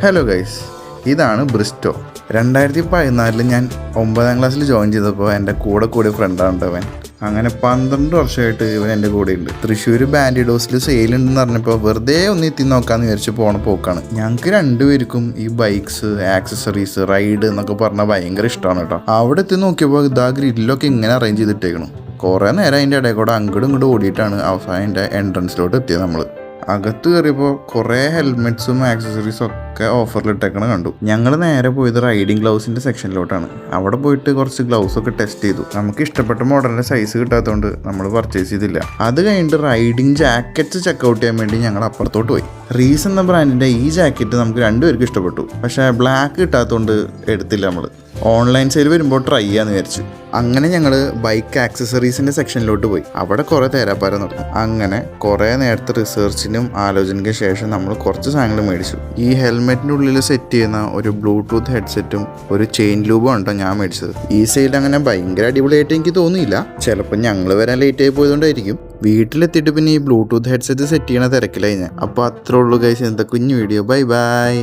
Hello guys, ഇതാണ് Bristow. 2014 ഞാൻ 9ാം ക്ലാസ്സിൽ ജോയിൻ ചെയ്തപ്പോൾ എൻ്റെ കൂടിയ ഫ്രണ്ടാണ് അവൻ. അങ്ങനെ 12 വർഷമായിട്ട് ഇവൻ എൻ്റെ കൂടെ ഉണ്ട്. തൃശ്ശൂർ ബാൻഡിഡോസിൽ സെയിലുണ്ടെന്ന് പറഞ്ഞപ്പോൾ വെറുതെ ഒന്ന് എത്തി നോക്കാമെന്ന് വിചാരിച്ച് പോണ പോക്കാണ്. ഞങ്ങൾക്ക് രണ്ടുപേർക്കും ഈ ബൈക്സ്, ആക്സസറീസ്, റൈഡ് എന്നൊക്കെ പറഞ്ഞാൽ ഭയങ്കര ഇഷ്ടമാണ് കേട്ടോ. അവിടെ എത്തി നോക്കിയപ്പോൾ ഇതാ ഗ്രില്ലൊക്കെ ഇങ്ങനെ അറേഞ്ച് ചെയ്തിട്ടേക്കണം. കുറേ നേരം അതിൻ്റെ ഇടയിൽ കൂടെ അങ്ങോട്ടും ഇങ്ങോട്ടും ഓടിയിട്ടാണ് അവസാനം എൻ്റെ എൻട്രൻസിലോട്ട് എത്തിയത്. നമ്മൾ അകത്ത് കയറിയപ്പോൾ കുറേ ഹെൽമെറ്റ്സും ആക്സസറീസും ഒക്കെ ഓഫറിലിട്ടേക്കണ കണ്ടു. ഞങ്ങൾ നേരെ പോയത് റൈഡിങ് ഗ്ലൗസിൻ്റെ സെക്ഷനിലോട്ടാണ്. അവിടെ പോയിട്ട് കുറച്ച് ഗ്ലൗസൊക്കെ ടെസ്റ്റ് ചെയ്തു. നമുക്ക് ഇഷ്ടപ്പെട്ട മോഡലിൻ്റെ സൈസ് കിട്ടാത്തതുകൊണ്ട് നമ്മൾ പർച്ചേസ് ചെയ്തില്ല. അത് കഴിഞ്ഞിട്ട് റൈഡിങ് ജാക്കറ്റ്സ് ചെക്കൗട്ട് ചെയ്യാൻ വേണ്ടി ഞങ്ങൾ അപ്പുറത്തോട്ട് പോയി. റീസ് എന്ന ബ്രാൻഡിൻ്റെ ഈ ജാക്കറ്റ് നമുക്ക് രണ്ടുപേർക്കും ഇഷ്ടപ്പെട്ടു. പക്ഷേ ബ്ലാക്ക് കിട്ടാത്തതുകൊണ്ട് എടുത്തില്ല. നമ്മൾ ഓൺലൈൻ സെയിൽ വരുമ്പോൾ ട്രൈ ചെയ്യാമെന്ന് വിചാരിച്ചു. അങ്ങനെ ഞങ്ങൾ ബൈക്ക് ആക്സസറീസിൻ്റെ സെക്ഷനിലോട്ട് പോയി. അവിടെ കുറേ തേരാപ്പാര നടന്നു. അങ്ങനെ കുറേ നേരത്തെ റിസർച്ചിനും ആലോചനയ്ക്ക് ശേഷം നമ്മൾ കുറച്ച് സാധനങ്ങൾ മേടിച്ചു. ഈ ഹെൽമെറ്റിൻ്റെ ഉള്ളിൽ സെറ്റ് ചെയ്യുന്ന ഒരു ബ്ലൂടൂത്ത് ഹെഡ്സെറ്റും ഒരു ചെയിൻ ലൂബും ആണ് ഞാൻ മേടിച്ചത്. ഈ സെയിൽ അങ്ങനെ ഭയങ്കര അടിപൊളിയായിട്ട് എനിക്ക് തോന്നിയില്ല. ചിലപ്പോൾ ഞങ്ങൾ വരാൻ ലേറ്റ് ആയി പോയതുകൊണ്ടായിരിക്കും. വീട്ടിലെത്തിയിട്ട് പിന്നെ ഈ ബ്ലൂടൂത്ത് ഹെഡ്സെറ്റ് സെറ്റ് ചെയ്യണ തിരക്കിലായി ഞാൻ. അപ്പോൾ അത്രേ ഉള്ളൂ ഗൈസ്, എന്താ കുഞ്ഞു വീഡിയോ. Bye bye.